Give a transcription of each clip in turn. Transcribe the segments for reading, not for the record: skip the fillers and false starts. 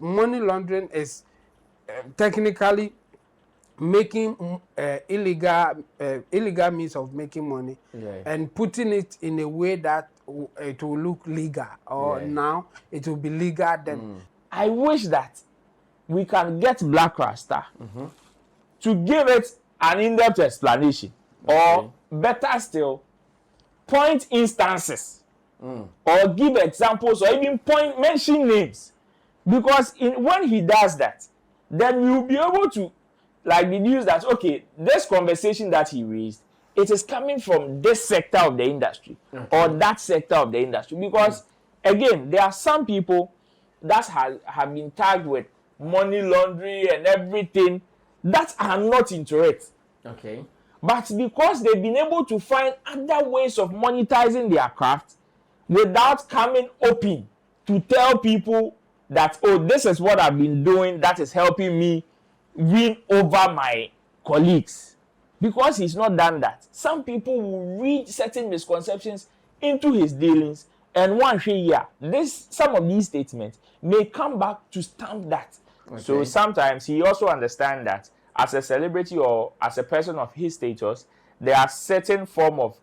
money laundering is technically making illegal means of making money and putting it in a way that it will look legal, or now it will be legal then. I wish that we can get Blakk Rasta to give it an in-depth explanation, or better still, point instances, or give examples, or even mention names, because when he does that, then we will be able to like deduce that, okay, this conversation that he raised, it is coming from this sector of the industry or that sector of the industry, because again, there are some people that have been tagged with money laundering and everything that are not into it. Okay. But because they've been able to find other ways of monetizing their craft without coming open to tell people that, oh, this is what I've been doing that is helping me win over my colleagues. Because he's not done that, some people will read certain misconceptions into his dealings, and one year, some of these statements may come back to stamp that. Okay. So sometimes he also understands that as a celebrity or as a person of his status, there are certain form of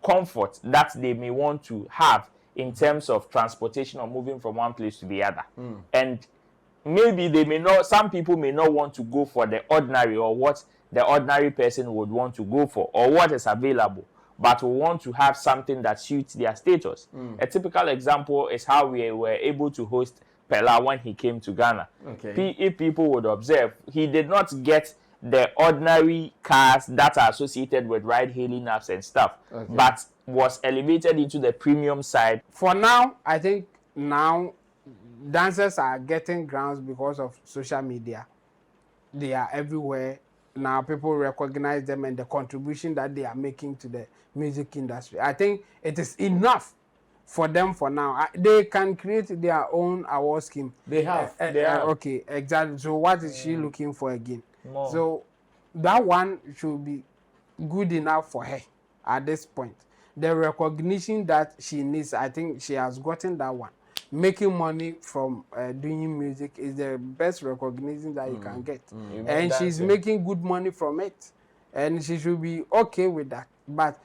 comfort that they may want to have in terms of transportation or moving from one place to the other. And maybe some people may not want to go for the ordinary, or what the ordinary person would want to go for, or what is available, but will want to have something that suits their status. A typical example is how we were able to host Pella when he came to Ghana. Okay. If people would observe, he did not get the ordinary cars that are associated with ride-hailing apps and stuff, but was elevated into the premium side. For now, I think now dancers are getting grounds because of social media. They are everywhere. Now people recognize them and the contribution that they are making to the music industry. I think it is enough for them for now. They can create their own award scheme. They have. Okay, exactly. So what is she looking for again? More. So that one should be good enough for her at this point. The recognition that she needs, I think she has gotten that one. Making money from doing music is the best recognition that you can get. And she's making good money from it. And she should be okay with that. But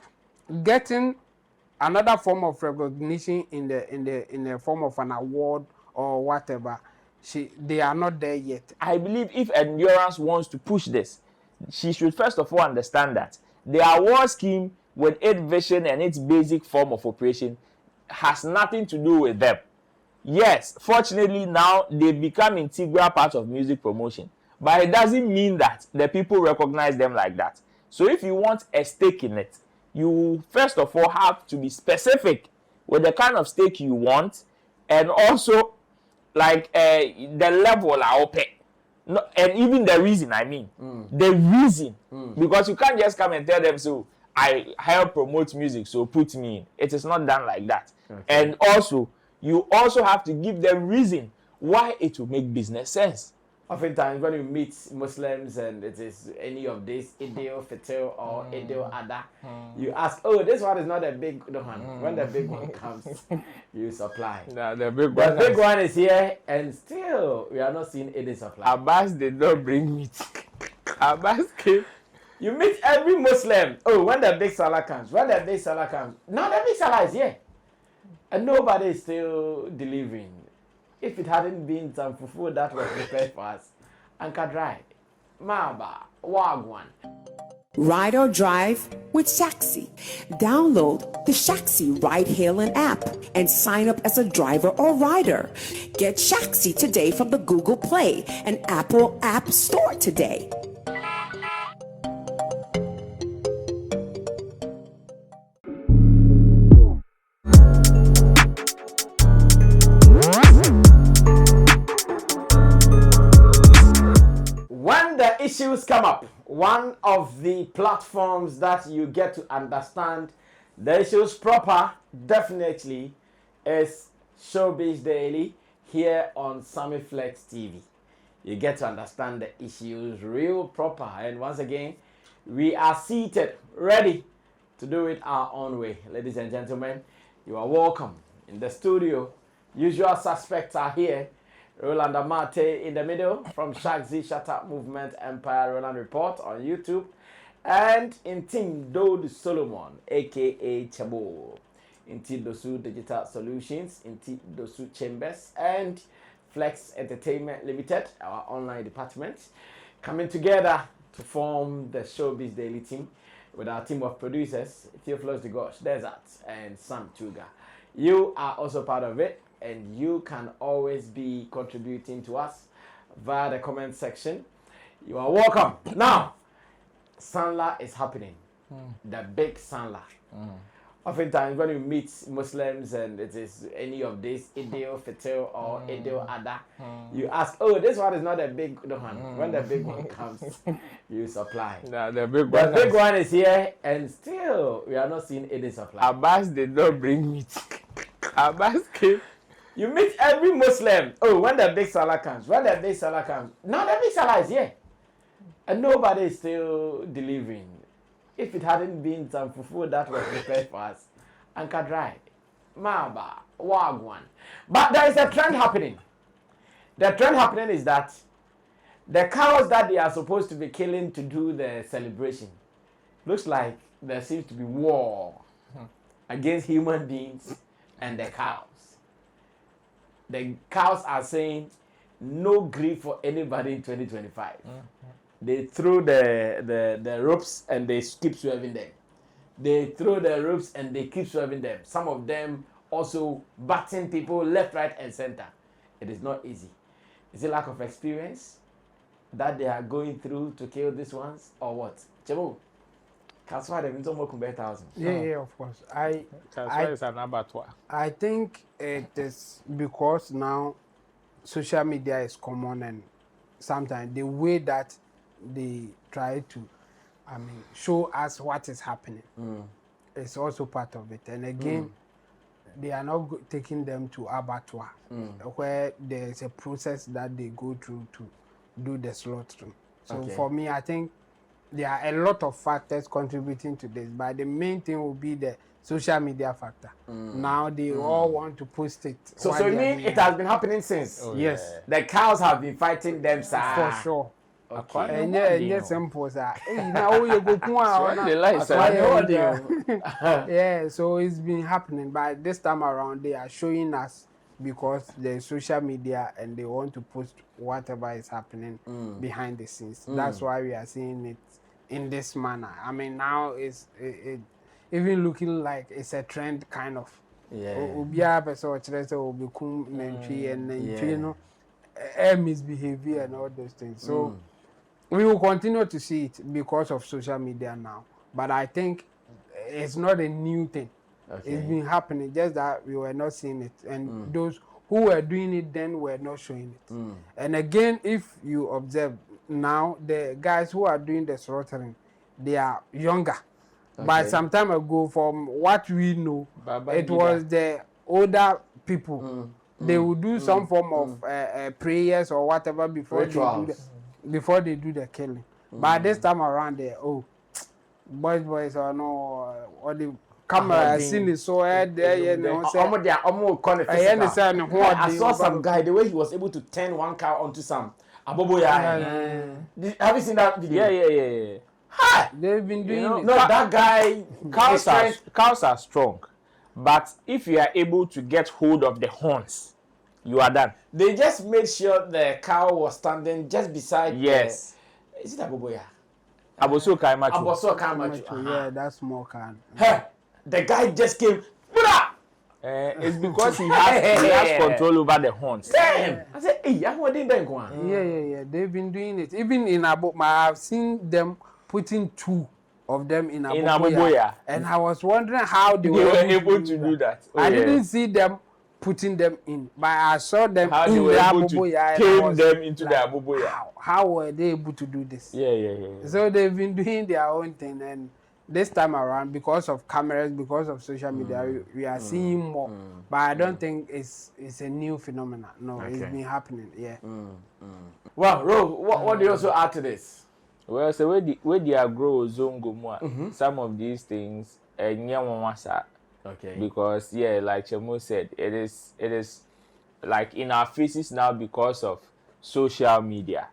getting another form of recognition in the form of an award or whatever, they are not there yet. I believe if Endurance wants to push this, she should first of all understand that the award scheme with its vision and its basic form of operation has nothing to do with them. Yes, fortunately now they become integral part of music promotion, but it doesn't mean that the people recognize them like that. So if you want a stake in it, you first of all have to be specific with the kind of stake you want, and also like the level I open. No, and even the reason, the reason, because you can't just come and tell them, so I help promote music, so put me in. It is not done like that. Okay. And also, you also have to give them reason why it will make business sense. Oftentimes, when you meet Muslims and it is any of this Ideo Fitil or Ideo Ada, you ask, oh, this one is not a big one. When the big one comes, you supply. Nah, the big one is here, and still we are not seeing any supply. Abbas did not bring meat. Abbas came. You meet every Muslim. Oh, when the big Salah comes. Now the big Salah is here. And nobody is still delivering. If it hadn't been some fufu that was prepared for us, Anka Dry, Maba, Wagwan. Ride or drive with Shaxi. Download the Shaxi ride-hailing app and sign up as a driver or rider. Get Shaxi today from the Google Play and Apple App Store today. Issues come up. One of the platforms that you get to understand the issues proper definitely is Showbiz Daily here on Sammy Flex TV. You get to understand the issues real proper, and once again we are seated ready to do it our own way. Ladies and gentlemen, you are welcome in the studio. Usual suspects are here. Roland Amate in the middle from Shaxi, Shatta Movement Empire Roland Report on YouTube. And in Team Dode Solomon, aka Chabo. In Team Dosu Digital Solutions, in Team Dosu Chambers, and Flex Entertainment Limited, our online department, coming together to form the Showbiz Daily team with our team of producers, Theophilus De Gosh, Desert, and Sam Tuga. You are also part of it, and you can always be contributing to us via the comment section. You are welcome. Now, Sanla is happening. The big Sanla. Oftentimes when you meet Muslims and it is any of this Idil Fitil or Idil Ada, you ask, oh, this one is not a big one. When the big one comes, you supply. Nah, the big one is here, and still we are not seeing any supply. Abbas did not bring meat. Abbas came. You meet every Muslim. Oh, when the big Salah comes, now the big Salah is here, and nobody is still delivering. If it hadn't been some fufu that was prepared for us, Anka Dry, Maba, Wagwan. But there is a trend happening. The trend happening is that the cows that they are supposed to be killing to do the celebration, looks like there seems to be war against human beings and the cows. The cows are saying no grief for anybody in 2025. They throw the ropes and they keep swerving them. They throw the ropes and they keep swerving them. Some of them also batting people left, right, and center. It is not easy. Is it lack of experience that they are going through to kill these ones, or what? Chebo, Kaswa they've been so much 1,000. Yeah, of course. Is an abattoir. I think it is because now social media is common, and sometimes the way that they try to, show us what is happening. It's also part of it. And again, they are not taking them to abattoir, where there's a process that they go through to do the slaughtering. So for me, I think there are a lot of factors contributing to this, but the main thing will be the social media factor. Now they all want to post it. So you mean it has been happening since? Oh, yes. The cows have been fighting them, sir. For sure. Okay. And yeah, simple, sir. Now you go yeah, so it's been happening, but this time around they are showing us because there's social media and they want to post whatever is happening behind the scenes. That's why we are seeing it in this manner. I mean, now it's even looking like it's a trend kind of. Yeah. Misbehavior and all those things. So we will continue to see it because of social media now. But I think it's not a new thing. It's been happening, just that we were not seeing it. And those who were doing it then were not showing it. And again, if you observe now, the guys who are doing the slaughtering, they are younger. But some time ago, from what we know, it was the older people. They will do some form of prayers or whatever before they do the killing. But this time around, they boys or no, or the camera seen it so there. I saw some guy the way he was able to turn one cow onto some aboboya. Have you seen that video? Yeah. Hi. They've been doing it. No, that guy. Cows are strong. But if you are able to get hold of the horns, you are done. They just made sure the cow was standing just beside. Yes. Is it Aboboya? Aboso Kaimachu. Yeah, that's small can. Hey, the guy just came. It's because he has control over the horns. Damn! I said, hey, I'm what didn't go on. Yeah. They've been doing it. Even in I've seen them putting 2 of them in Aboboya. And I was wondering how they were able to do that. I didn't see them putting them in, but I saw them how in they were the able Aboboya. to tame them into the Aboboya. How were they able to do this? Yeah. So they've been doing their own thing, and this time around, because of cameras, because of social media, we are seeing more. But I don't think it's a new phenomenon. No, it's been happening. Yeah. Well, Ro, what do you also add to this? Well, so where they grow zongo, some of these things, okay. Because like Chemo said, it is like in our faces now because of social media.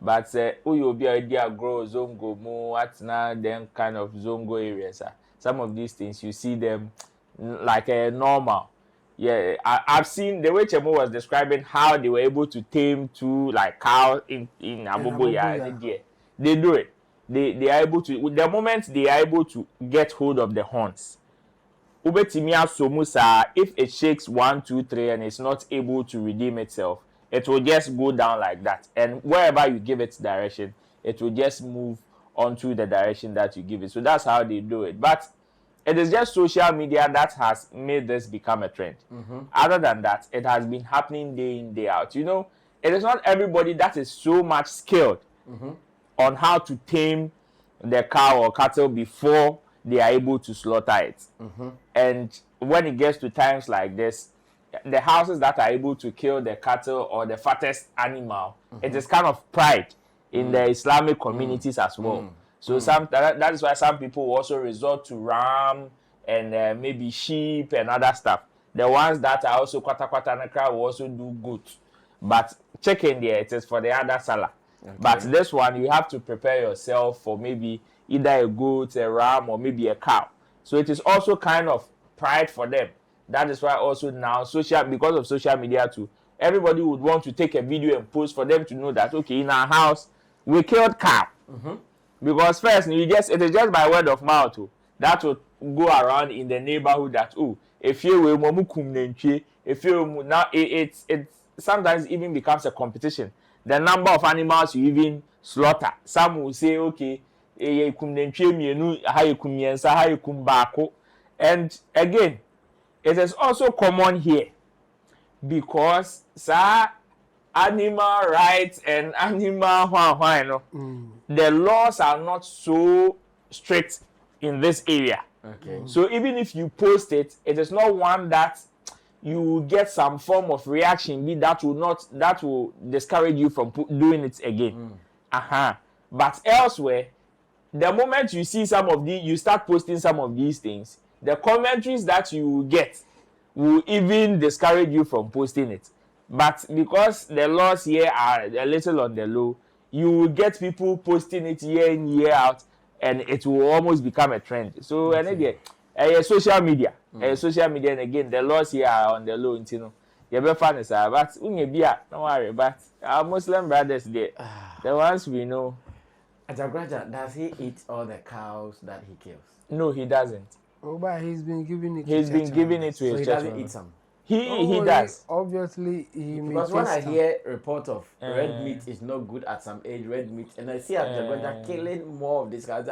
But you'll be idea grow zongo mo what's now them kind of zongo areas. Some of these things you see them like normal. Yeah, I've seen the way Chemo was describing how they were able to tame two like cows in Aboboya. They do it. They are able to, with the moment they are able to get hold of the horns. Ubetimia Somusa, if it shakes 1, 2, 3 and it's not able to redeem itself, it will just go down like that. And wherever you give it direction, it will just move onto the direction that you give it. So that's how they do it. But it is just social media that has made this become a trend. Other than that, it has been happening day in, day out. You know, it is not everybody that is so much skilled on how to tame the cow or cattle before they are able to slaughter it. And when it gets to times like this, the houses that are able to kill the cattle or the fattest animal, it is kind of pride in the Islamic communities as well. So that is why some people also resort to ram and maybe sheep and other stuff. The ones that are also kwata nakra will also do good. But chicken there, it is for the other salah. Okay. But this one, you have to prepare yourself for maybe either a goat, a ram, or maybe a cow. So it is also kind of pride for them. That is why also now because of social media too, everybody would want to take a video and post for them to know that, okay, in our house, we killed cow. Because first, it is just by word of mouth that will go around in the neighborhood that, if you will now it sometimes even becomes a competition. The number of animals you even slaughter. Some will say, okay, and again, it is also common here because animal rights and animal the laws are not so strict in this area. Okay. So even if you post it, it is not one that you will get some form of reaction that will discourage you from doing it again. But elsewhere, the moment you see you start posting some of these things, the commentaries that you will get will even discourage you from posting it. But because the laws here are a little on the low, you will get people posting it year in, year out, and it will almost become a trend. So, and again, social media, and again, the laws here are on the low, you know. You're very funny, sir, but don't worry, but our Muslim brothers, the ones we know. Ajagraja, does he eat all the cows that he kills? No, he doesn't. Oh, but he's been giving it. He's been giving it to his he doesn't eat some. He does. Obviously, because when I hear report of red meat is not good at some age, red meat, and I see Ajagraja killing more of these guys.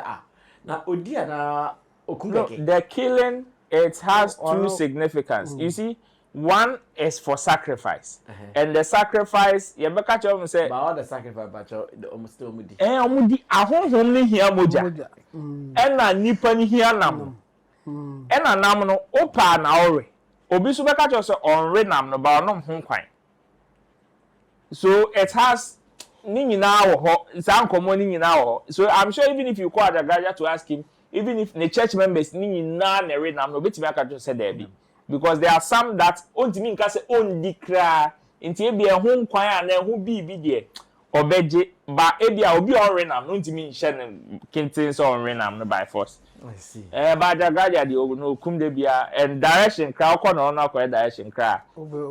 Now Odia na Okumbeke. No, the killing it has two significance. You see, one is for sacrifice, and the sacrifice. You better tell me say. But all the sacrifice, but the almost omudi. Omudi. Ahon ni here moja. Ena nipa ni here nam. Ena nam no opa na ore. Obi so better tell say onre nam no ba onom ho kwan. So it has ni nyina wo ho. San komo ni nyina wo. So I'm sure even if you call Ajagraja to ask him, even if the church members ni nyina na re nam no betimi aka just say there be. Because there are some that ontimi nka say ondi kra nti e bia ho nkwan na ho bibi de obeje ba e bia obi onrenam no ontimi nhye ne kintin so onrenam no by force. I see. Ba Ajagraja de no kum de bia and direction kra ko na ono akwa direction kra.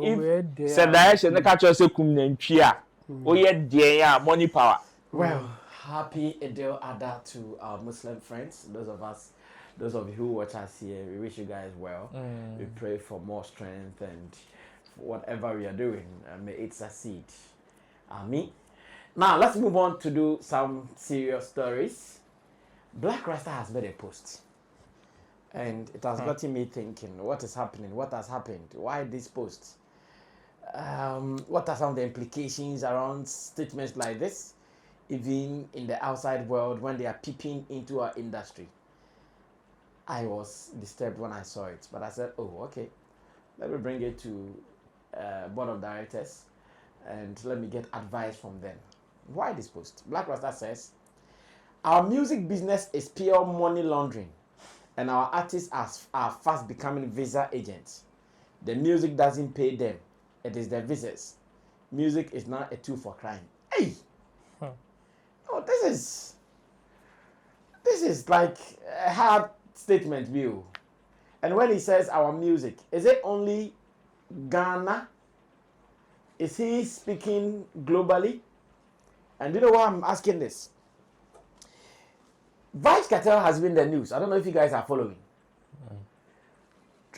If say direction ne ka cho say kum na ntwi a oye de ya money power. Well, happy Eid al-Adha to our Muslim friends, those of you who watch us here. We wish you guys well. We pray for more strength and whatever we are doing, may it succeed. Amen. Now let's move on to do some serious stories. Blakk Rasta has made a post, and it has gotten me thinking: what is happening? What has happened? Why this post? What are some of the implications around statements like this, even in the outside world when they are peeping into our industry? I was disturbed when I saw it, but I said, oh, okay, let me bring it to board of directors and let me get advice from them. Why this post? Blakk Rasta says, our music business is pure money laundering and our artists are fast becoming visa agents. The music doesn't pay them. it is the visitors. Music is not a tool for crime. Hey! Oh, this is like a hard statement, view. And when he says our music, is it only Ghana? Is he speaking globally? And you know why I'm asking this? Vice Cartel has been the news. I don't know if you guys are following.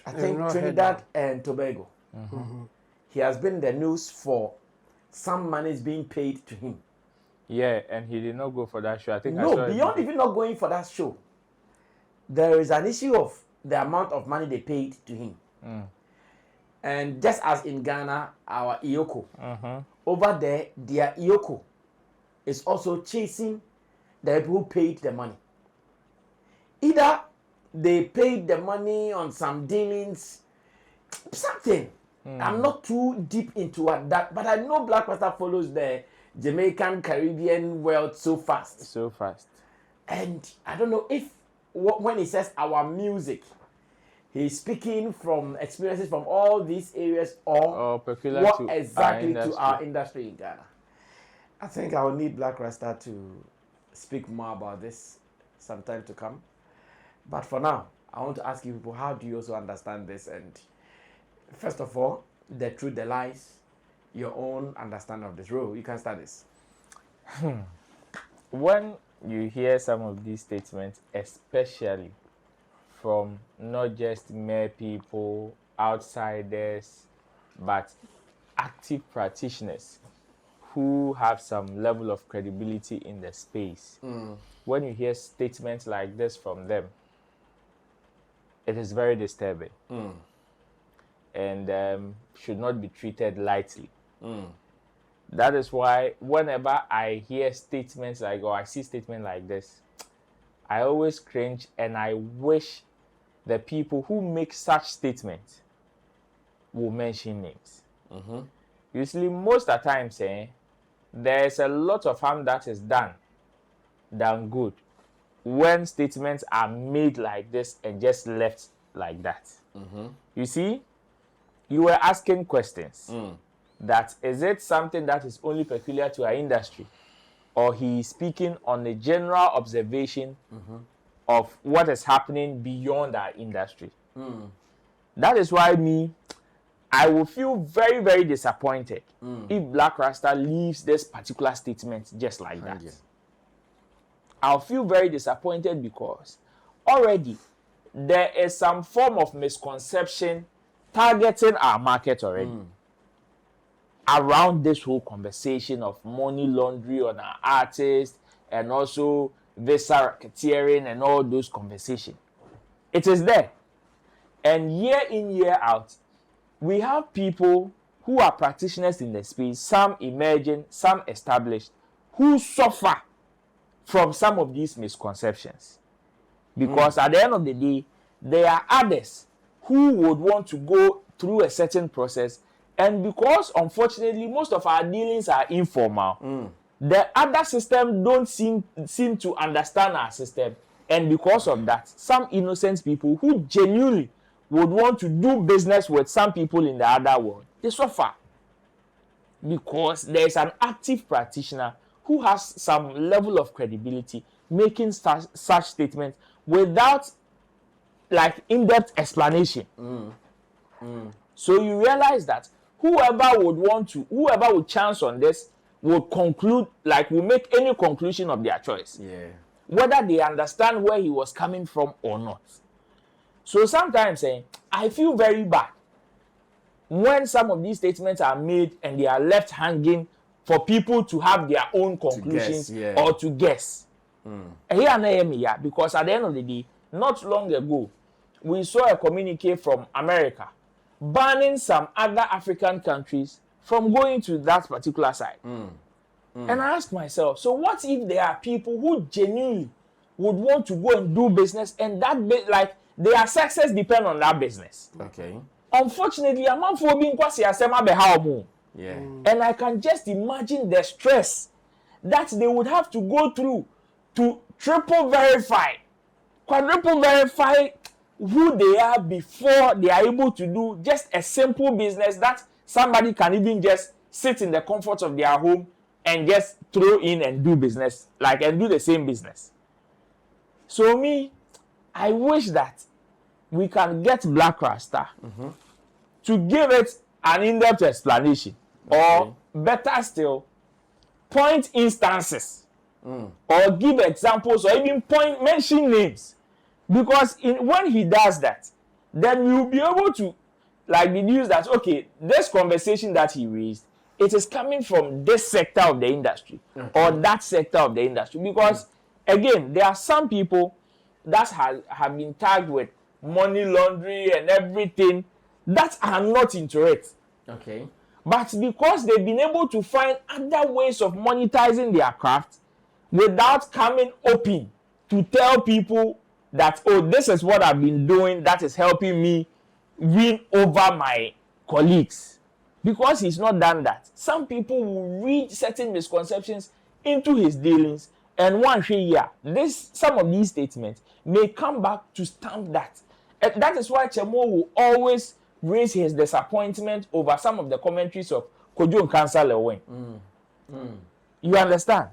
I think Trinidad and Tobago. He has been the news for some money is being paid to him. Yeah, and he did not go for that show. I think no, beyond even not going for that show, there is an issue of the amount of money they paid to him. And just as in Ghana, our Iyoko, over there, their Iyoko is also chasing the people who paid the money. Either they paid the money on some dealings, something. I'm not too deep into that, but I know Blakk Rasta follows the Jamaican Caribbean world so fast. So fast. And I don't know if when he says our music, he's speaking from experiences from all these areas or peculiar what to exactly to our industry in Ghana. I think I will need Blakk Rasta to speak more about this sometime to come. But for now, I want to ask you people, how do you also understand this? And first of all, the truth, the lies, your own understanding of this role. You can start this. When you hear some of these statements, especially from not just mere people, outsiders, but active practitioners who have some level of credibility in the space, when you hear statements like this from them, it is very disturbing. And should not be treated lightly. That is why whenever I hear statements like, or I see statements like this, I always cringe and I wish the people who make such statements will mention names. Usually, most of the times, there's a lot of harm that is done than good when statements are made like this and just left like that. You see, you were asking questions. That is it something that is only peculiar to our industry, or he is speaking on a general observation of what is happening beyond our industry. That is why I will feel very, very disappointed if Blakk Rasta leaves this particular statement just like that. I'll feel very disappointed because already there is some form of misconception targeting our market already. Around this whole conversation of money laundering on our artists and also visa racketeering and all those conversations. It is there. And year in, year out, we have people who are practitioners in the space, some emerging, some established, who suffer from some of these misconceptions. Because at the end of the day, there are others who would want to go through a certain process. And because, unfortunately, most of our dealings are informal, the other system don't seem to understand our system. And because of that, some innocent people who genuinely would want to do business with some people in the other world, they suffer. Because there is an active practitioner who has some level of credibility making such statements without like in-depth explanation. So you realize that whoever would chance on this would conclude, like will make any conclusion of their choice. Whether they understand where he was coming from or not. So sometimes I feel very bad when some of these statements are made and they are left hanging for people to have their own conclusions or to guess. Because at the end of the day, not long ago, we saw a communique from America banning some other African countries from going to that particular side. And I asked myself, so what if there are people who genuinely would want to go and do business and that their success depend on that business? Unfortunately, I'm not for being and I can just imagine the stress that they would have to go through to triple verify, quadruple verify who they are before they are able to do just a simple business that somebody can even just sit in the comfort of their home and just throw in and do business, like and do the same business. So me, I wish that we can get Blakk Rasta to give it an in-depth explanation, or better still, point instances, or give examples, or even mention names, because when he does that, then we will be able to like deduce that okay, this conversation that he raised, it is coming from this sector of the industry or that sector of the industry, because again, there are some people that have been tagged with money laundering and everything that are not into it. Okay. But because they've been able to find other ways of monetizing their craft without coming open to tell people that, oh, this is what I've been doing that is helping me win over my colleagues. Because he's not done that, some people will read certain misconceptions into his dealings, and one year, some of these statements may come back to stamp that. And that is why Chemo will always raise his disappointment over some of the commentaries of Kojo and Cancer Lewen. You understand?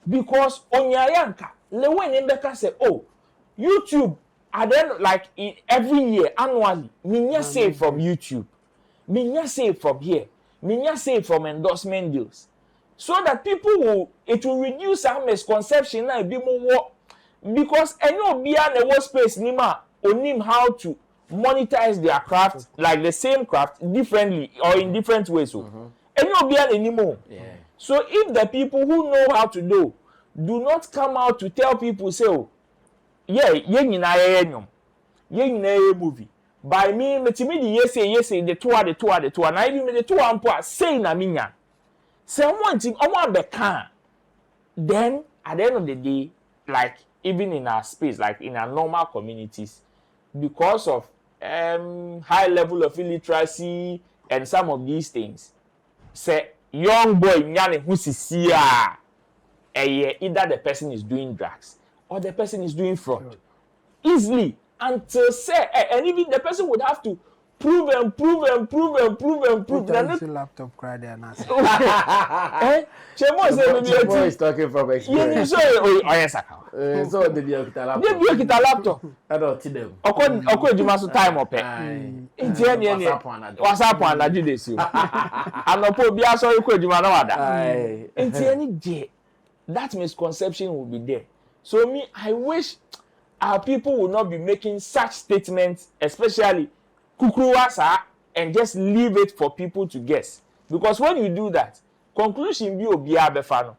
Because Onyayanka, Lewen Mbeka said, oh, YouTube, and then like every year, annually, Minya save from YouTube. Minya save from here. Minya save from endorsement deals. So that it will reduce our misconception and be more. Because any of the workspace nima onim how to monetize their craft, like the same craft, differently or in different ways. Any of the anymore. So if the people who know how to do not come out to tell people, say, oh, yeah, movie. By me, metimidi yese the two, and I even the two ampo say na minya. Someone thing, then at the end of the day, like even in our space, like in our normal communities, because of high level of illiteracy and some of these things, say young boy nyane who see either the person is doing drugs or the person is doing fraud easily. Until say, and even the person would have to prove. Then laptop cry there now. Chemo is talking from experience. So the kita laptop. I don't see them. Oko ejuma so time up. Nti ene WhatsApp and do this you. Anopo bia so oko ejuma na wada. Nti ene je. That misconception will be there. So me, I wish our people will not be making such statements, especially kukuruwasa, and just leave it for people to guess. Because when you do that, conclusion be obia befano.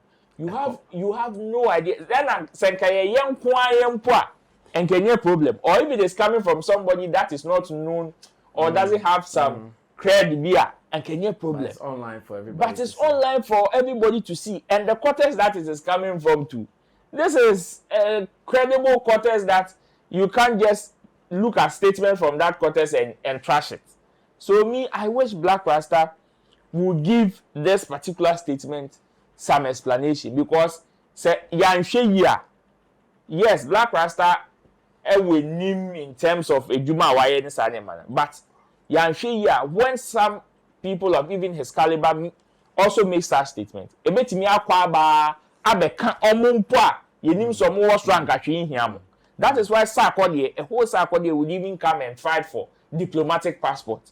You have no idea. Then senkaye yempoa and kenye problem. Or if it is coming from somebody that is not known or doesn't have some cred and kenye problem. But it's online for everybody. But it's online for everybody to see. And the context that it is coming from too. This is a credible context that you can't just look at statement from that context and trash it. So me, I wish Blakk Rasta would give this particular statement some explanation, because say yes, Blakk Rasta will name in terms of ejuma waye ni sanema, but when some people of even his caliber also make such statement, ebetimi akwa ba abeka omumpo a yenim so mo strong atwe hiam. That is why Sarkodie, a whole Sarkodie would even come and fight for diplomatic passport.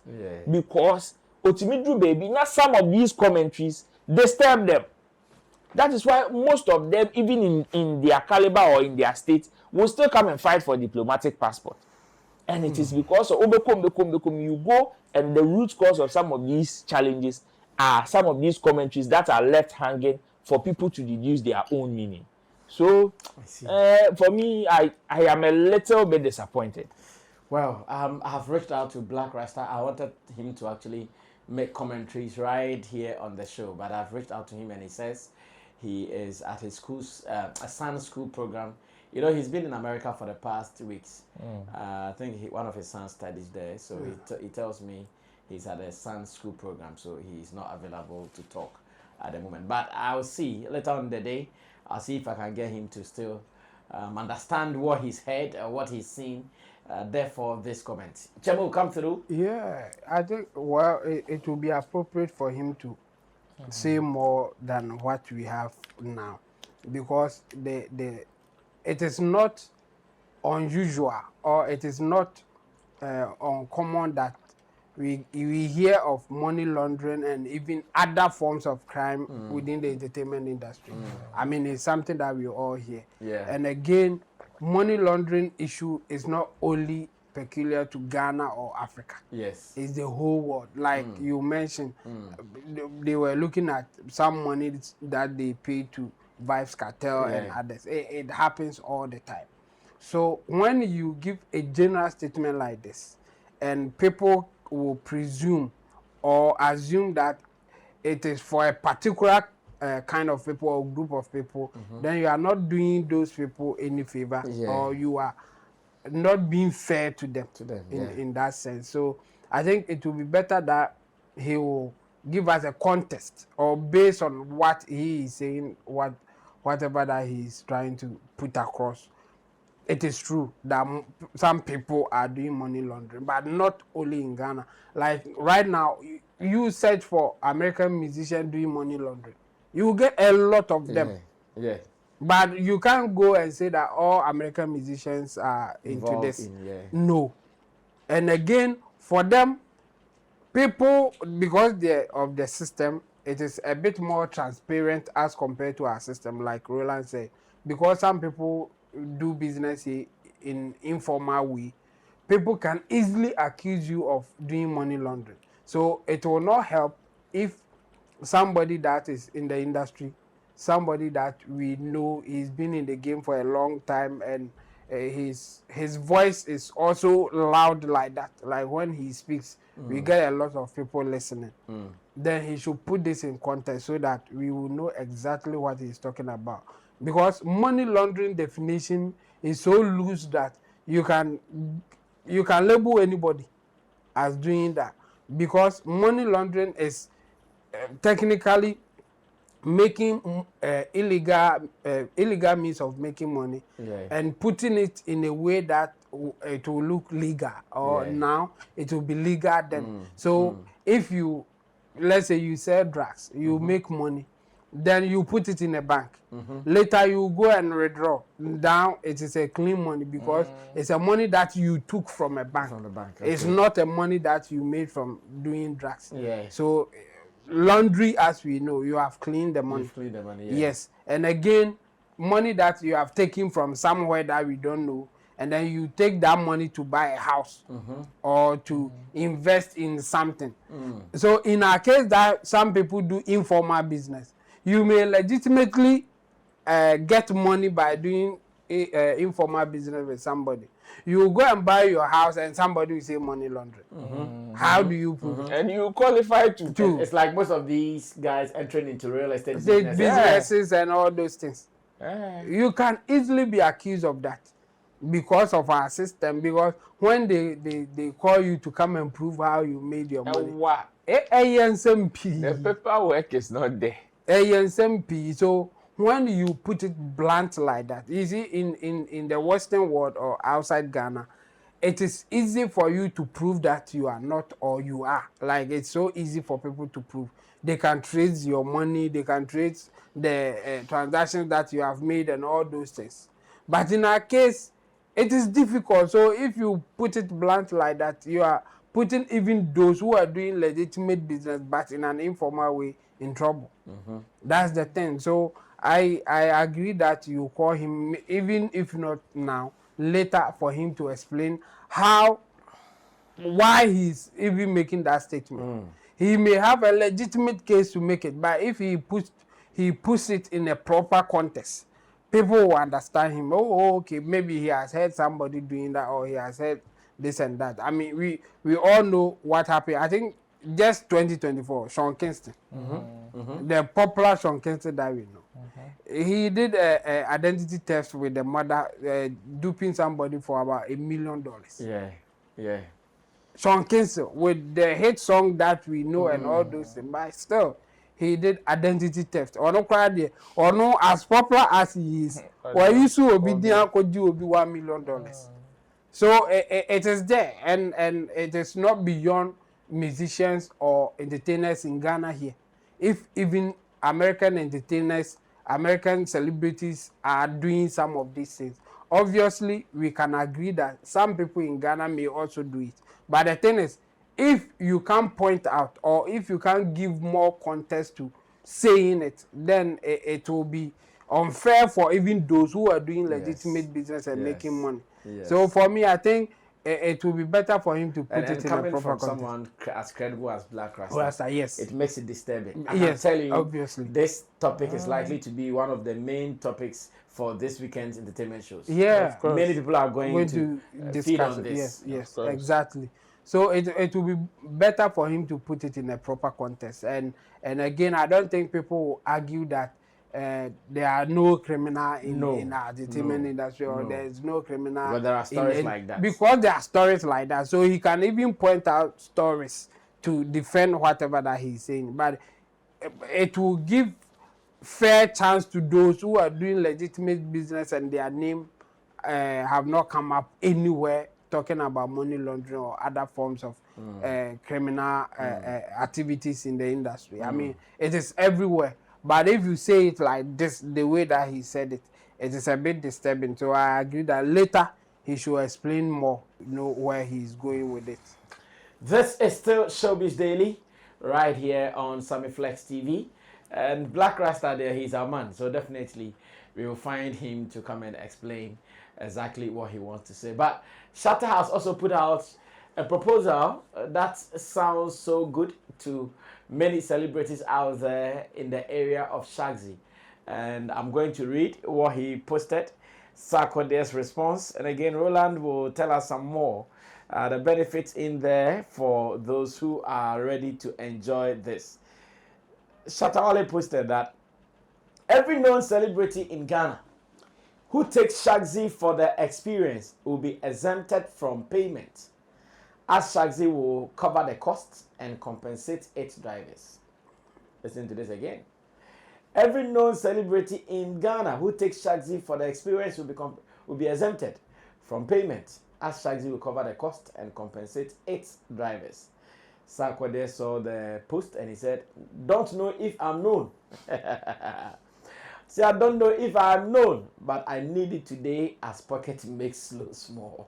Because Otimidru baby, not some of these commentaries disturb them. That is why most of them, even in their caliber or in their state, will still come and fight for diplomatic passport. And it is because of Obekom, you go, and the root cause of some of these challenges are some of these commentaries that are left hanging for people to deduce their own meaning. So, for me, I am a little bit disappointed. Well, I have reached out to Blakk Rasta. I wanted him to actually make commentaries right here on the show, but I've reached out to him and he says he is at his school's a son's school program. You know, he's been in America for the past 2 weeks. I think one of his sons studies there, so he tells me he's at a son's school program, so he's not available to talk at the moment. But I'll see later on in the day. I'll see if I can get him to still understand what he's heard or what he's seen therefore this comment. Chemo, come through. Yeah, I think, well, it will be appropriate for him to say more than what we have now, because it is not unusual, or it is not uncommon that we hear of money laundering and even other forms of crime within the entertainment industry. I mean, it's something that we all hear. Yeah. And again, money laundering issue is not only peculiar to Ghana or Africa. Yes. It's the whole world. Like you mentioned, they were looking at some money that they pay to Vibes Cartel and others. It happens all the time. So when you give a general statement like this, and people will presume or assume that it is for a particular kind of people or group of people, then you are not doing those people any favor, or you are not being fair to them, in that sense. So I think it will be better that he will give us a context, or based on what he is saying, whatever that he is trying to put across. It is true that some people are doing money laundering, but not only in Ghana. Like right now, you search for American musicians doing money laundering, you will get a lot of them. Yeah. But you can't go and say that all American musicians are into this. No. And again, for them, people, because they're of the system, it is a bit more transparent as compared to our system, like Roland said. Because some people do business in informal way, people can easily accuse you of doing money laundering. So it will not help if somebody that is in the industry, somebody that we know he's been in the game for a long time, and his voice is also loud like that. Like when he speaks, we get a lot of people listening. Then he should put this in context so that we will know exactly what he's talking about. Because money laundering definition is so loose that you can label anybody as doing that. Because money laundering is technically making illegal means of making money, and putting it in a way that it will look legal, or now it will be legal then. So if you, let's say you sell drugs, you make money, then you put it in a bank. Later you go and withdraw. Now it is a clean money, because it's a money that you took from a bank. It's not a money that you made from doing drugs. So laundry, as we know, you have cleaned the money. Yes. And again, money that you have taken from somewhere that we don't know, and then you take that money to buy a house or to invest in something. So in our case, that some people do informal business, you may legitimately get money by doing informal business with somebody. You go and buy your house and somebody will say money laundering. How do you prove it? And you qualify to. It's like most of these guys entering into real estate businesses and all those things. You can easily be accused of that because of our system. Because when they call you to come and prove how you made your money, the paperwork is not there. So when you put it blunt like that, you see, in the Western world or outside Ghana, it is easy for you to prove that you are not, or you are. Like, it's so easy for people to prove. They can trace your money, they can trace the transactions that you have made and all those things. But in our case, it is difficult. So if you put it blunt like that, you are putting even those who are doing legitimate business but in an informal way in trouble. That's the thing. So I agree that you call him, even if not now, later, for him to explain why he's even making that statement. He may have a legitimate case to make it, but if he puts it in a proper context, people will understand him. Oh, okay, maybe he has heard somebody doing that, or he has heard this and that. I mean, we all know what happened. I think just 2024, Sean Kingston, the popular Sean Kingston that we know. He did a identity theft with the mother, duping somebody for about $1 million. Yeah. Sean Kingston, with the hit song that we know and all those things, but still, he did identity theft. Or no, as popular as he is, or you should be there, could you be $1 million? So it is there, and it is not beyond musicians or entertainers in Ghana here. If even American entertainers, American celebrities are doing some of these things, obviously we can agree that some people in Ghana may also do it. But the thing is, if you can't point out or if you can't give more context to saying it, then it will be unfair for even those who are doing legitimate business and making money. So for me, I think it will be better for him to put it in a proper from context. Someone as credible as Blakk Rasta, Rasta, yes, it makes it disturbing. And yes, I'm telling you, obviously, this topic is likely to be one of the main topics for this weekend's entertainment shows. Yeah, many people are going to feed on it. this. Yes, exactly. So it will be better for him to put it in a proper context. And again, I don't think people will argue that there are no criminal in our entertainment industry, or there is no criminal. But there are stories like that. Because there are stories like that. So he can even point out stories to defend whatever that he's saying. But it will give fair chance to those who are doing legitimate business and their name have not come up anywhere talking about money laundering or other forms of criminal activities in the industry. I mean, it is everywhere. But if you say it like this, the way that he said it, it is a bit disturbing. So I agree that later he should explain more, where he's going with it. This is still Showbiz Daily, right here on Sammy Flex TV. And Blakk Rasta there, he's our man. So definitely we will find him to come and explain exactly what he wants to say. But Shatta has also put out a proposal that sounds so good to many celebrities out there in the area of Shaxi. And I'm going to read what he posted, Sarkodie's response. And again, Roland will tell us some more. The benefits in there for those who are ready to enjoy this. Shatta Wale posted that every known celebrity in Ghana who takes Shaxi for the experience will be exempted from payment, as Shaxi will cover the costs and compensate its drivers. Listen to this again. Every known celebrity in Ghana who takes Shaxi for the experience will be exempted from payment, as Shaxi will cover the cost and compensate its drivers. Sarkodie saw the post and he said, "Don't know if I'm known." See, I don't know if I'm known, but I need it today as pocket makes slow small.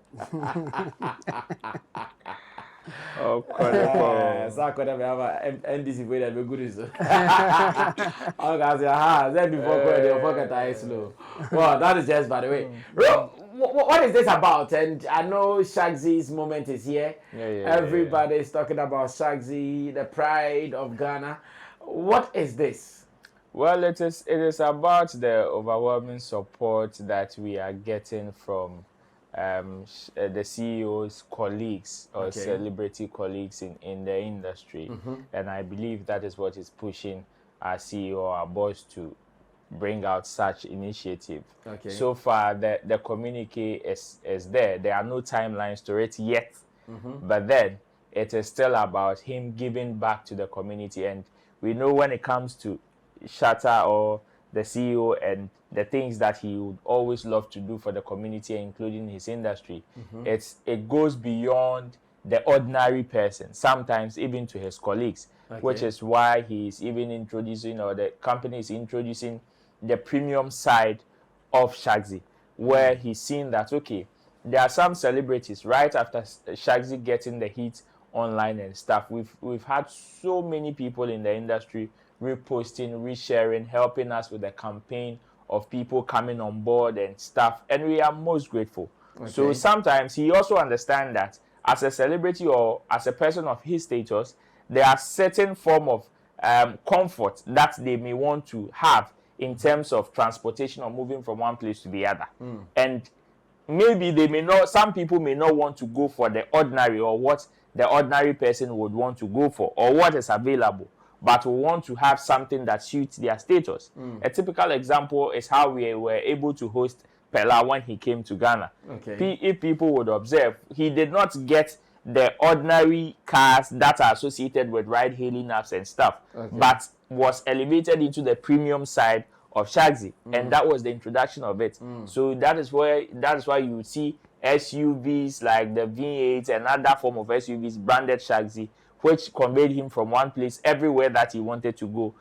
Oh, Sarkodie we have a NDC way that be good is. I'm gonna say, then before your pocket are slow. Well, that is just by the way. What is this about? And I know Shaxi's moment is here. Everybody is talking about Shaxi, the pride of Ghana. What is this? Well, it is about the overwhelming support that we are getting from the CEO's colleagues or celebrity colleagues in the industry. And I believe that is what is pushing our CEO, our boss, to bring out such initiative. So far, the communique is there. There are no timelines to it yet. But then it is still about him giving back to the community. And we know when it comes to Shatta or the CEO and the things that he would always love to do for the community, including his industry, it goes beyond the ordinary person, sometimes even to his colleagues, which is why he's even introducing, or the company is introducing, the premium side of Shaxi, where he's seen that, okay, there are some celebrities right after Shaxi getting the heat online and stuff. We've had so many people in the industry reposting, resharing, helping us with the campaign of people coming on board and stuff, and we are most grateful. So sometimes he also understands that as a celebrity or as a person of his status, there are certain form of comfort that they may want to have in terms of transportation or moving from one place to the other. And maybe some people may not want to go for the ordinary or what the ordinary person would want to go for or what is available, but we want to have something that suits their status. A typical example is how we were able to host Pella when he came to Ghana. If people would observe, he did not get the ordinary cars that are associated with ride-hailing apps and stuff, but was elevated into the premium side of Shaxi, and that was the introduction of it. So that is why you see SUVs like the V8 and other form of SUVs branded Shaxi, which conveyed him from one place everywhere that he wanted to go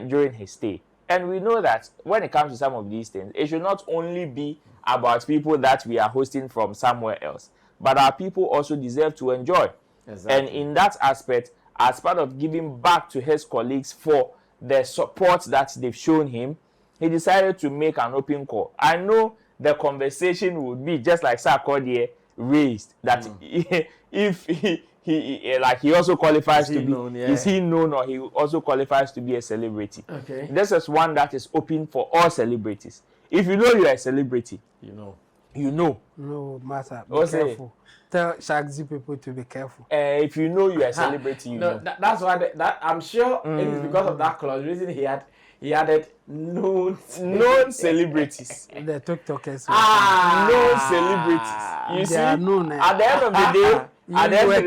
during his stay. And we know that when it comes to some of these things, it should not only be about people that we are hosting from somewhere else, but our people also deserve to enjoy. Exactly. And in that aspect, as part of giving back to his colleagues for the support that they've shown him, he decided to make an open call. I know the conversation would be just like Sarkodie raised that if he also qualifies to be known, is he known, or he also qualifies to be a celebrity. Okay. This is one that is open for all celebrities. If you know you are a celebrity, you know. No matter. Be careful. Tell Shaxi people to be careful. If you know you are a celebrity, you know. That's why I'm sure it is because of that clause. Reason he added known celebrities. The TikTokers. Known celebrities. You they see, are known, at the end of the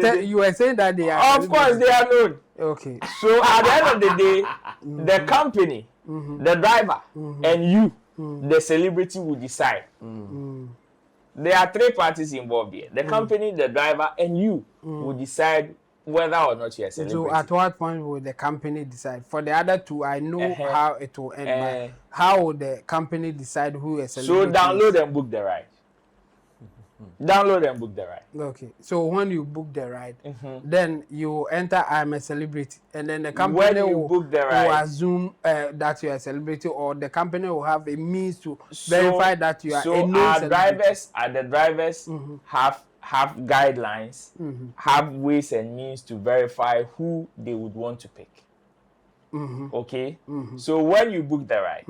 day, you were saying that they are. Of course, they are known. Okay. So at the end of the day, the company, the driver, and you, the celebrity, will decide. There are three parties involved here: the company, the driver, and you will decide whether or not you are a celebrity. So at what point will the company decide? For the other two, I know how it will end. But how will the company decide who is a celebrity? So download and book the ride. Download and book the ride. Okay. So when you book the ride, then you enter I'm a celebrity, and then the company will assume that you are a celebrity, or the company will have a means to verify that you are a known celebrity. The drivers have guidelines, have ways and means to verify who they would want to pick. Okay? So when you book the ride,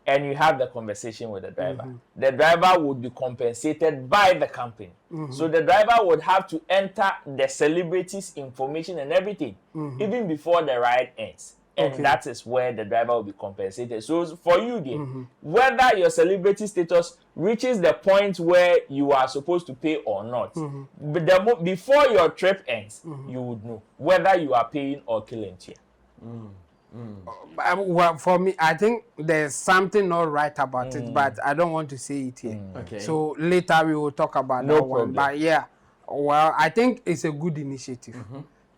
and you have the conversation with the driver would be compensated by the company. So the driver would have to enter the celebrity's information and everything, even before the ride ends. And that is where the driver will be compensated. So for you, dear, whether your celebrity status reaches the point where you are supposed to pay or not, but before your trip ends, you would know whether you are paying or killing here. Well, for me, I think there's something not right about it, but I don't want to say it here. Okay. So later we will talk about that one. But yeah, well, I think it's a good initiative,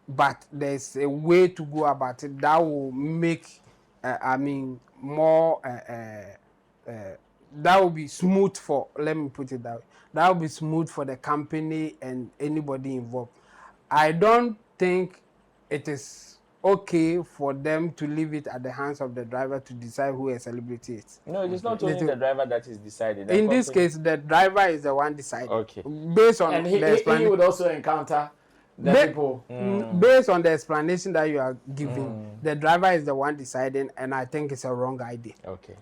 but there's a way to go about it that will make, more. That will be smooth for. Let me put it that way. That will be smooth for the company and anybody involved. I don't think it is okay for them to leave it at the hands of the driver to decide who a celebrity is. No, it is not only the driver that is decided. In this case, the driver is the one deciding. Okay. Based on and the explanation, he would also encounter the people. Based on the explanation that you are giving, the driver is the one deciding, and I think it's a wrong idea. Okay.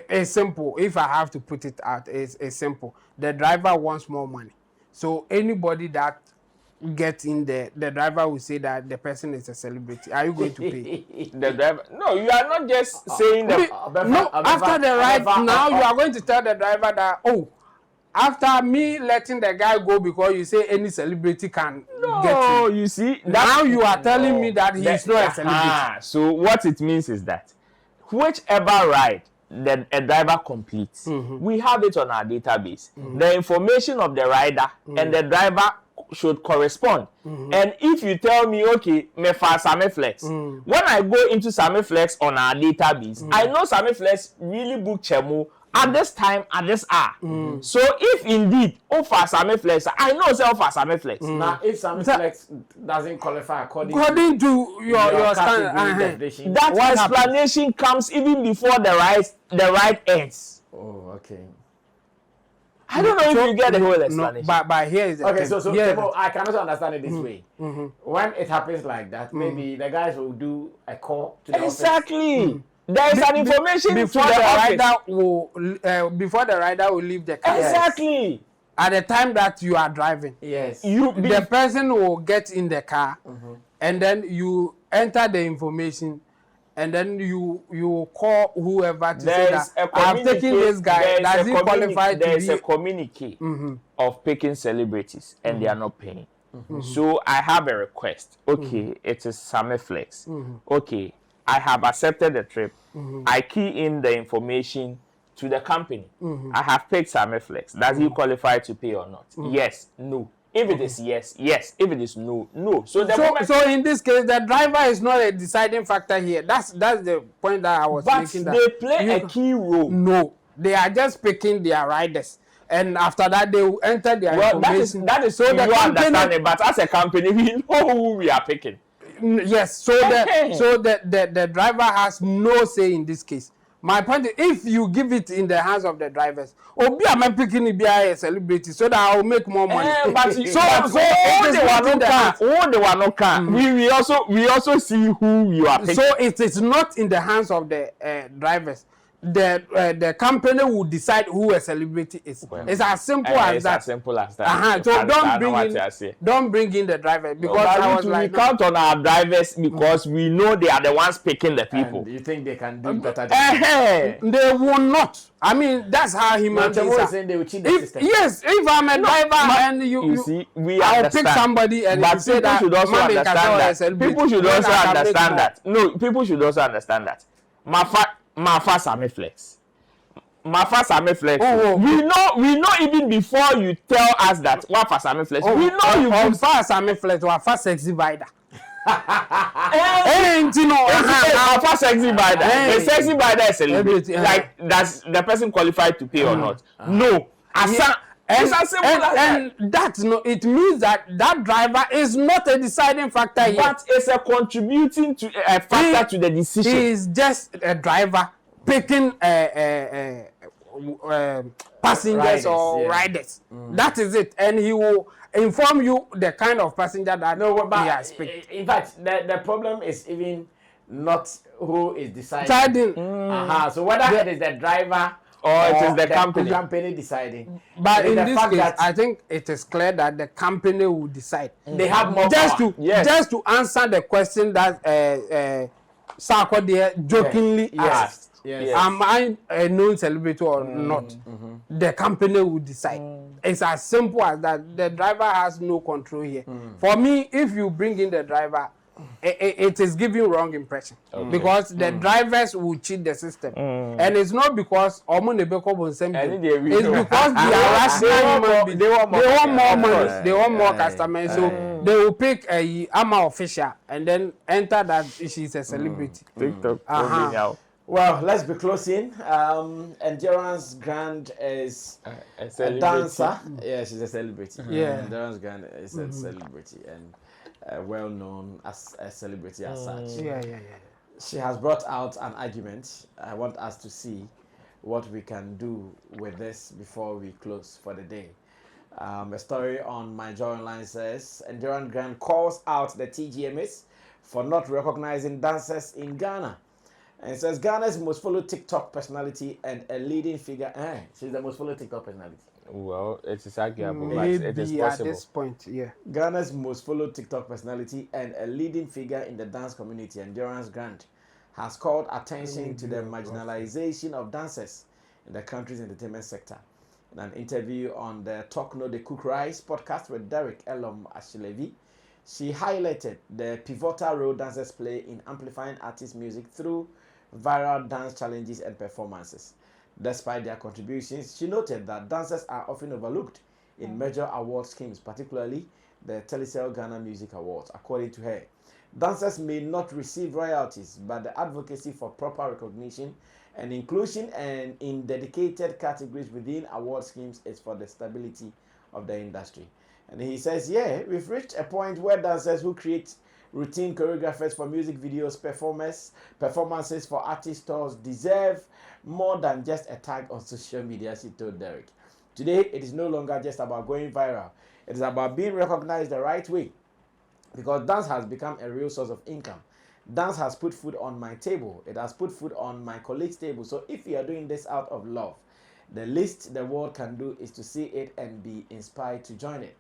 It's simple. If I have to put it out, it's simple. The driver wants more money. So anybody that get in there, the driver will say that the person is a celebrity. Are you going to pay? The driver? No, you are not just saying that. After the ride, now you are going to tell the driver that, after me letting the guy go because you say any celebrity can get in. No, you see. Now you are telling me that he is not a celebrity. So what it means is that whichever ride a driver completes, we have it on our database. The information of the rider and the driver should correspond. And if you tell me, okay, me for Sammy Flex, when I go into Sammy Flex on our database, I know Sammy Flex really booked Chemu at this time, at this hour. So if indeed, for Sammy Flex, I know for Sammy Flex. Now, if Sammy Flex doesn't qualify according to your standard, that explanation comes even before the ride ends. Oh, okay. I don't know if you get the whole explanation. But here is the okay. thing. So I can also understand it this way. When it happens like that, maybe the guys will do a call to the office. There is an information before to the office. rider before the rider will leave the car. Exactly. At the time that you are driving. Yes. The person will get in the car, and then you enter the information. And then you call whoever to say that I'm taking this guy. Does he qualify to be? There is a communique of picking celebrities, and they are not paying. So I have a request. Okay, it is Sammy Flex. Okay, I have accepted the trip. I key in the information to the company. I have paid Sammy Flex. Does he qualify to pay or not? Yes, no. If it is yes, yes. If it is no, no. So so in this case, the driver is not a deciding factor here. That's the point that I was making. But they play a key role. No, they are just picking their riders. And after that, they will enter their information. That is so you understand it. But as a company, we know who we are picking. Yes, so the driver has no say in this case. My point is, if you give it in the hands of the drivers, Obi am picking it be a celebrity so that I will make more money. But they were not can. We also see who you are picking. So it is not in the hands of the drivers. The company will decide who a celebrity is. Well, it's as simple as that. As simple as that. So don't bring in the driver because we count on our drivers because we know they are the ones picking the people. And you think they can do better? They will not. I mean, that's how human beings are. Saying they will cheat the system. Yes, if I'm a driver and you see, I'll pick somebody and but you say that should also understand that. People should also understand that. No, people should also understand that. Mafa Sammy Flex. Mafa Sammy Flex. We know even before you tell us that Mafa Sammy Flex. We know you Mafa Sammy Flex or Mafa Sexy Vider. Mafa Sexy Vider. The Sexy Vider is celebrity. Like, does the person qualified to pay or not? No. It's as simple as that. And that's no. It means that driver is not a deciding factor here. But it's a contributing to a factor to the decision. He is just a driver picking passengers riders. That is it, and he will inform you the kind of passenger that he has picked. In fact, the problem is even not who is deciding. So whether it is the driver or it is the company deciding. But in this case, I think it is clear that the company will decide. They have more just power. Just to answer the question that Sarko there jokingly asked. Yes. Am I a known celebrity or not? The company will decide. It's as simple as that. The driver has no control here. For me, if you bring in the driver, it is giving wrong impression because the drivers will cheat the system, and it's not because it's because they are rational human beings. They want more money, they want more customers, so they will pick a official and then enter that she's a celebrity. TikTok. Well, let's be closing. Endurance Grand is a dancer. Yeah, she's a celebrity. Yeah, Endurance Grand is a celebrity and well known as a celebrity as such. Yeah. She has brought out an argument. I want us to see what we can do with this before we close for the day. A story on My Joy Online says Endurance Grand calls out the TGMS for not recognizing dancers in Ghana. And it says Ghana's most followed TikTok personality and a leading figure. She's the most followed TikTok personality. Well, it is arguable, but it is possible. At this point, yeah. Ghana's most followed TikTok personality and a leading figure in the dance community, Endurance Grand, has called attention to the marginalization of dancers in the country's entertainment sector. In an interview on the Talk No The Cook Rice podcast with Derek Elom Ashilevi, she highlighted the pivotal role dancers play in amplifying artists' music through viral dance challenges and performances. Despite their contributions, she noted that dancers are often overlooked in major award schemes, particularly the Telecel Ghana Music Awards. According to her, dancers may not receive royalties, but the advocacy for proper recognition and inclusion and in dedicated categories within award schemes is for the stability of the industry. And he says, we've reached a point where dancers who create routine choreographers for music videos, performances for artist tours deserve more than just a tag on social media, she told Derek. Today, it is no longer just about going viral. It is about being recognized the right way, because dance has become a real source of income. Dance has put food on my table. It has put food on my colleagues' table. So if you are doing this out of love, the least the world can do is to see it and be inspired to join it.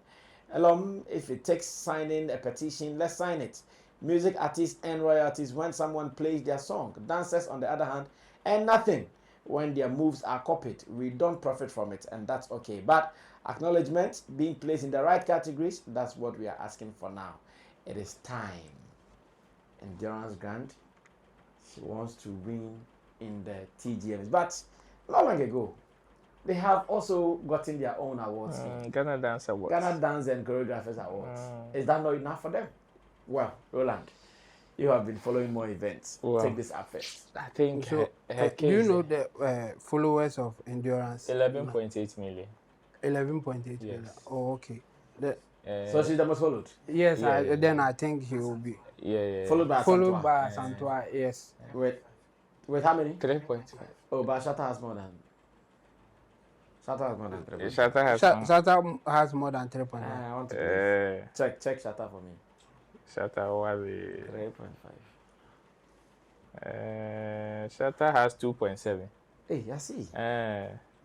If it takes signing a petition, let's sign it. Music artists earn royalties when someone plays their song. Dancers, on the other hand, earn nothing when their moves are copied. We don't profit from it, and that's okay. But acknowledgement, being placed in the right categories, that's what we are asking for now. It is time. Endurance Grand She wants to win in the TGMs. But not long ago, they have also gotten their own awards. Ghana Dance Awards. Ghana Dance and Choreographers Awards. Is that not enough for them? Well, Roland, you have been following more events. Well, take this up first. I think So, do you know the followers of Endurance? 11.8 million. 11.8 Yes. million. Oh, okay. So she's the most followed. Yes, Yeah. then I think he will be Yeah. Followed by followed Santua. by Santua. Yes. With how many? 3.5. Oh, but Shatta has more than. Shatta has more than 3. Shatta has Shatta has more than 3.9. I want to check Shatta for me. Shatta was 3.5. Shatta has 2.7. Hey, I see.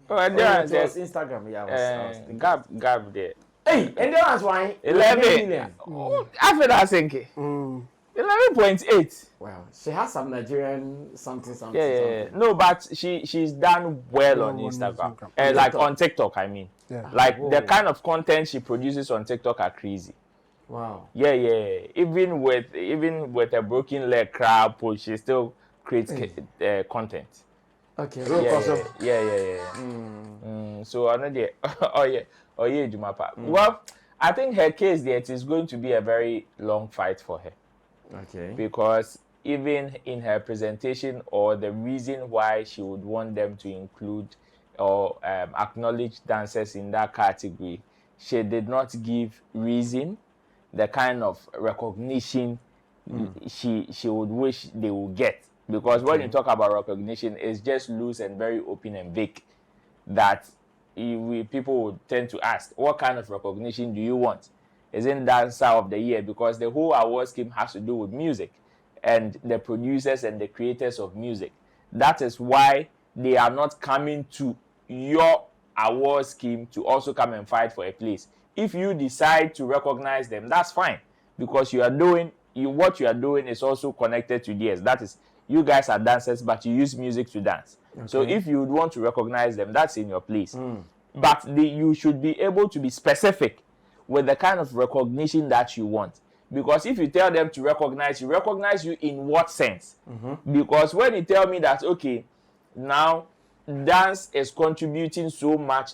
Endurance it was Instagram. Yeah, I was thinking. Gab there. Hey, Endurance wine. 11 million. After that, Senke. 11.8. Wow, she has some Nigerian something. Yeah. No, but she's done well on Instagram. Like on TikTok, I mean. Yeah. Like the kind of content she produces on TikTok are crazy. Wow. Yeah. Even with a broken leg crab, she still creates content. Okay. Yeah. So another Jumapa. Well, I think her case there, it is going to be a very long fight for her. Okay. Because even in her presentation, or the reason why she would want them to include or acknowledge dancers in that category, she did not give reason, the kind of recognition she would wish they would get. Because when you talk about recognition, it's just loose and very open and vague, that people would tend to ask, what kind of recognition do you want? Isn't Dancer of the Year? Because the whole award scheme has to do with music and the producers and the creators of music. That is why they are not coming to your award scheme to also come and fight for a place. If you decide to recognize them, that's fine, because what you are doing is also connected to theirs. That is, you guys are dancers, but you use music to dance. Okay. So if you would want to recognize them, that's in your place. But you should be able to be specific with the kind of recognition that you want. Because if you tell them to recognize you in what sense? Because when you tell me that, okay, now dance is contributing so much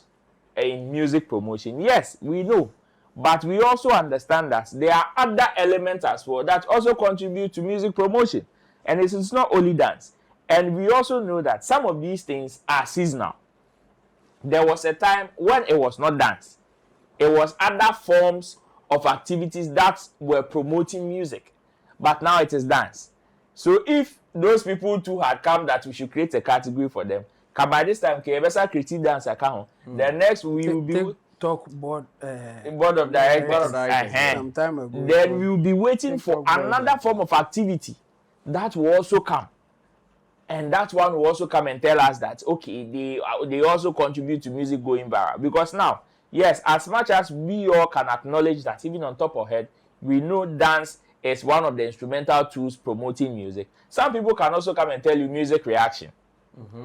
in music promotion, yes, we know. But we also understand that there are other elements as well that also contribute to music promotion. And it is not only dance. And we also know that some of these things are seasonal. There was a time when it was not dance. It was other forms of activities that were promoting music. But now it is dance. So if those people too had come that we should create a category for them, by this time, creative dance account. The next we will be talk board of directors. Some time ago. Then we will be waiting for another form of activity that will also come. And that one will also come and tell us that, okay, they also contribute to music going viral. Because now, yes, as much as we all can acknowledge that, even on top of head, we know dance is one of the instrumental tools promoting music. Some people can also come and tell you music reaction.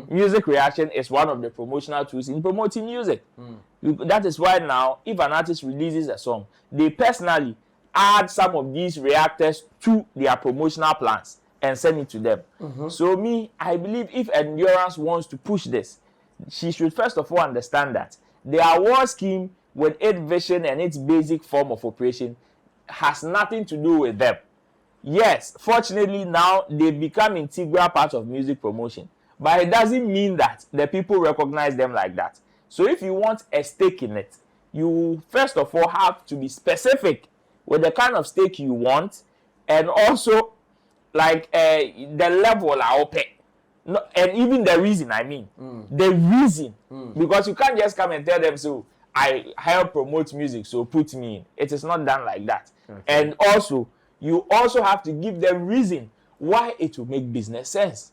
Music reaction is one of the promotional tools in promoting music. That is why now, if an artist releases a song, they personally add some of these reactors to their promotional plans and send it to them. So I believe if Endurance wants to push this, she should first of all understand that the award scheme, with its vision and its basic form of operation, has nothing to do with them. Yes, fortunately now they become integral part of music promotion, but it doesn't mean that the people recognize them like that. So if you want a stake in it, you first of all have to be specific with the kind of stake you want, and also like the level are open. No, and even the reason, the reason, because you can't just come and tell them, so I help promote music, so put me in. It is not done like that. Okay. And also, you also have to give them reason why it will make business sense.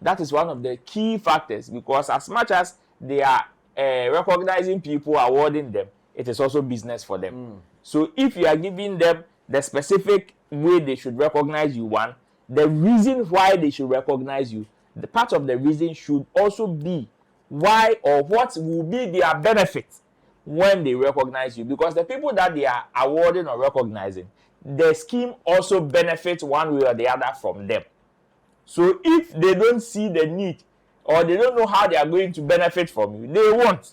That is one of the key factors, because as much as they are recognizing people, awarding them, it is also business for them. So if you are giving them the specific way they should recognize you, one, the reason why they should recognize you, the part of the reason should also be why or what will be their benefit when they recognize you. Because the people that they are awarding or recognizing, the scheme also benefits one way or the other from them. So if they don't see the need or they don't know how they are going to benefit from you, they won't.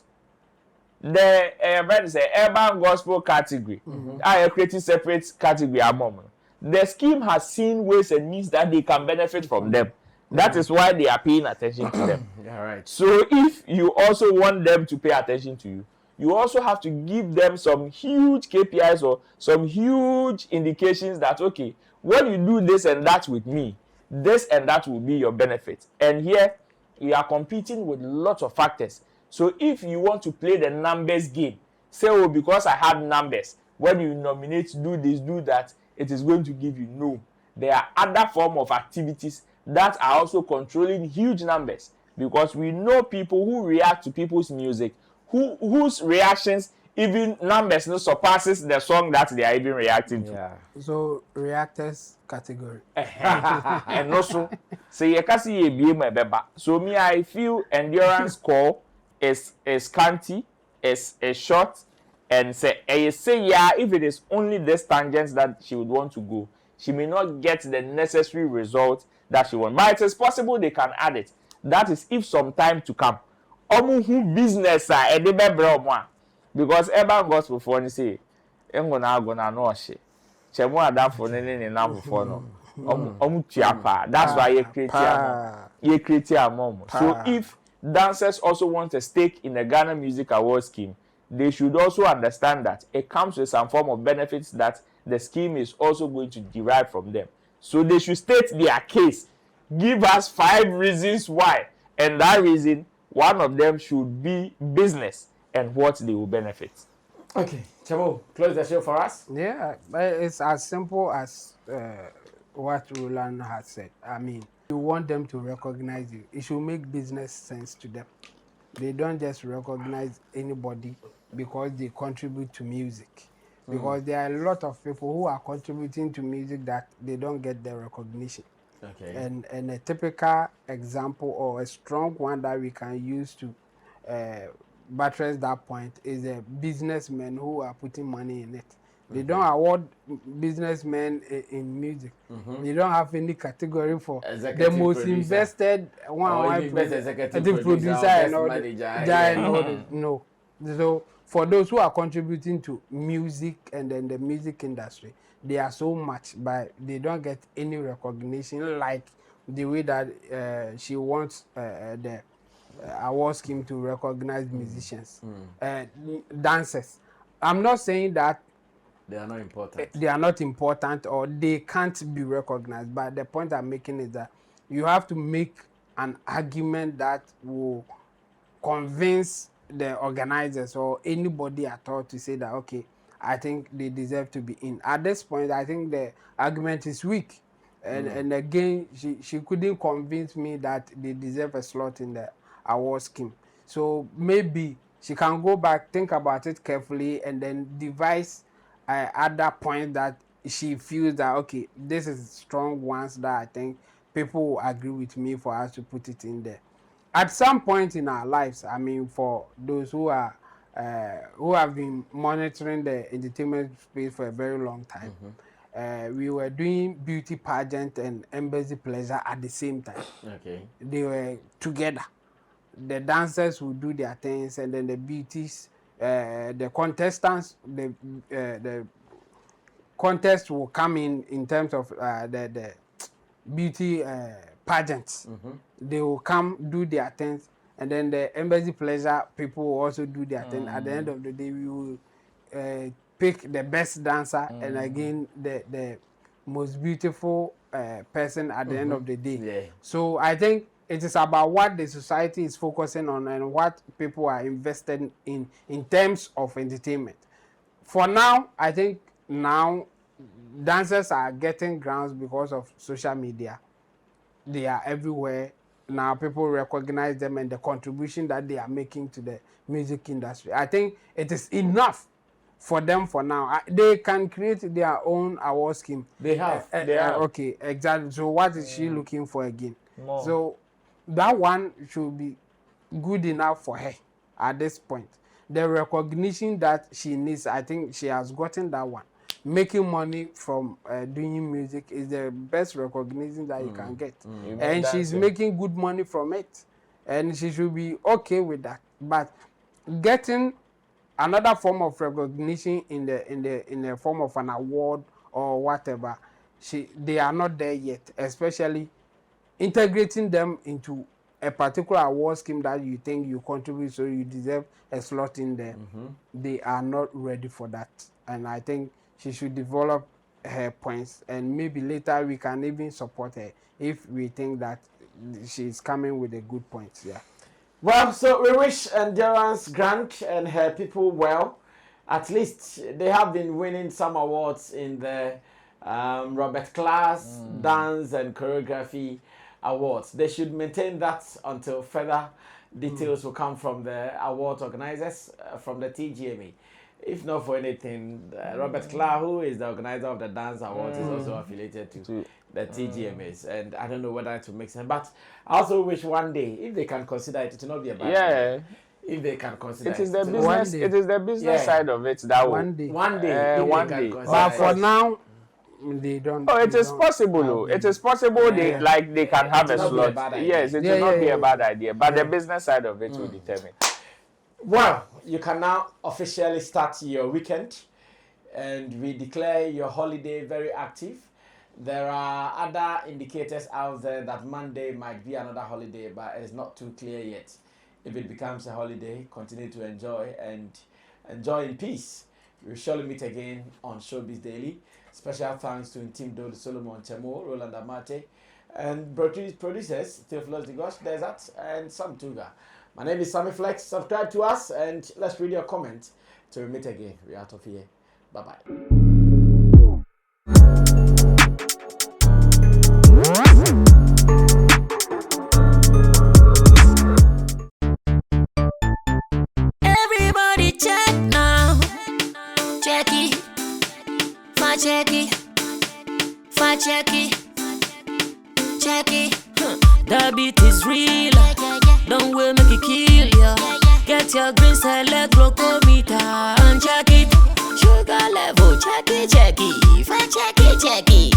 The urban gospel category, I am creating separate category among. The scheme has seen ways and means that they can benefit from them. That is why they are paying attention to them. Yeah, right. So if you also want them to pay attention to you, you also have to give them some huge KPIs or some huge indications that, okay, when you do this and that with me, this and that will be your benefit. And here, you are competing with lots of factors. So if you want to play the numbers game, say, oh, because I have numbers, when you nominate, do this, do that, it is going to give you. No. There are other form of activities that are also controlling huge numbers, because we know people who react to people's music, whose reactions, even numbers, no surpasses the song that they are even reacting to. Yeah. So reactors category. And also, say you can see a beba. So me, I feel endurance score is scanty, is short, and say yeah, if it is only this tangents that she would want to go, she may not get the necessary result that she wants. But it is possible they can add it. That is if some time to come. Who business because urban gospel for ni say ngona no ohye chemo adafo ne namfo no tuapa. That's why you create a mom. So if dancers also want a stake in the Ghana Music Awards scheme, they should also understand that it comes with some form of benefits that the scheme is also going to derive from them. So they should state their case, give us 5 reasons why, and that reason, one of them should be business and what they will benefit. Okay, Chamo, close the show for us. Yeah, but it's as simple as what Roland has said. I mean, you want them to recognize you. It should make business sense to them. They don't just recognize anybody because they contribute to music. Because there are a lot of people who are contributing to music that they don't get the recognition. Okay. And a typical example or a strong one that we can use to buttress that point is the businessmen who are putting money in it. They don't award businessmen in music. They don't have any category for Executive the most producer. Invested one best executive producer best and all manager, and all this. No. So for those who are contributing to music and then the music industry, they are so much, but they don't get any recognition like the way that she wants the award scheme to recognize musicians, dancers. I'm not saying that they are not important. They are not important or they can't be recognized, but the point I'm making is that you have to make an argument that will convince the organizers or anybody at all to say that, okay, I think they deserve to be in. At this point, I think the argument is weak. And again, she couldn't convince me that they deserve a slot in the award scheme. So maybe she can go back, think about it carefully, and then devise other points that she feels that, okay, this is strong ones that I think people will agree with me for us to put it in there. At some point in our lives, I mean, for those who are who have been monitoring the entertainment space for a very long time, we were doing beauty pageant and embassy pleasure at the same time. Okay. They were together. The dancers would do their things, and then the beauties, the contestants, the contest will come in terms of the beauty pageants. They will come do their things, and then the embassy pleasure people will also do their thing. At the end of the day, we will pick the best dancer and again the most beautiful person at the end of the day. Yeah. So I think it is about what the society is focusing on and what people are invested in terms of entertainment. For now, I think now dancers are getting grounds because of social media. They are everywhere. Now people recognize them and the contribution that they are making to the music industry. I think it is enough for them for now. They can create their own award scheme. They have. Okay, exactly. So what is she looking for again? More. So that one should be good enough for her at this point. The recognition that she needs, I think she has gotten that one. making money from doing music is the best recognition that you can get. And she's making good money from it. And she should be okay with that. But getting another form of recognition in the form of an award or whatever, they are not there yet, especially integrating them into a particular award scheme that you think you contribute, so you deserve a slot in there. They are not ready for that, and I think she should develop her points, and maybe later we can even support her if we think that she's coming with a good point. Yeah. Well, so we wish Endurance Grant and her people well. At least they have been winning some awards in the Robert Class Dance and Choreography Awards. They should maintain that until further details will come from the award organizers from the TGMA. If not for anything, Robert Clark, who is the organizer of the Dance Awards, is also affiliated to the TGMAs. And I don't know whether to make sense. But I also wish one day, if they can consider it, it will not be a bad idea. If they can consider it. It is the business, it is the business side of it that one day. One day. One day. But for now, they don't. Oh, it is possible. It is possible. They can have a slot. Yes, it will not be a bad idea. But the business side of it will determine. Well, you can now officially start your weekend, and we declare your holiday very active. There are other indicators out there that Monday might be another holiday, but it's not too clear yet. If it becomes a holiday, continue to enjoy and enjoy in peace. We'll surely meet again on Showbiz Daily. Special thanks to Intim Dole, Solomon Chemo, Roland Amate, and producers Theophilus Digosh, Desert, and Sam Tuga. My name is Sammy Flex. Subscribe to us and let's read your comments. Till we meet again. We're out of here. Bye-bye. Everybody check now. Check it. Check it. Check it. Check it. The beat is real. Don't wait, make it kill ya. Get your green select glucometer and check it. Sugar level, check it. Check it. Check it. Check it.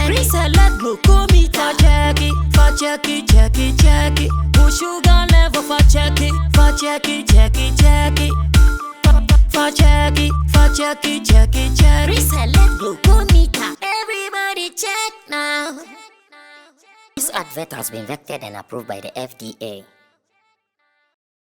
Green select glucometer. Check it. Push sugar level for check it. Check it. Reselect glucometer. Everybody check now. This advert has been vetted and approved by the FDA.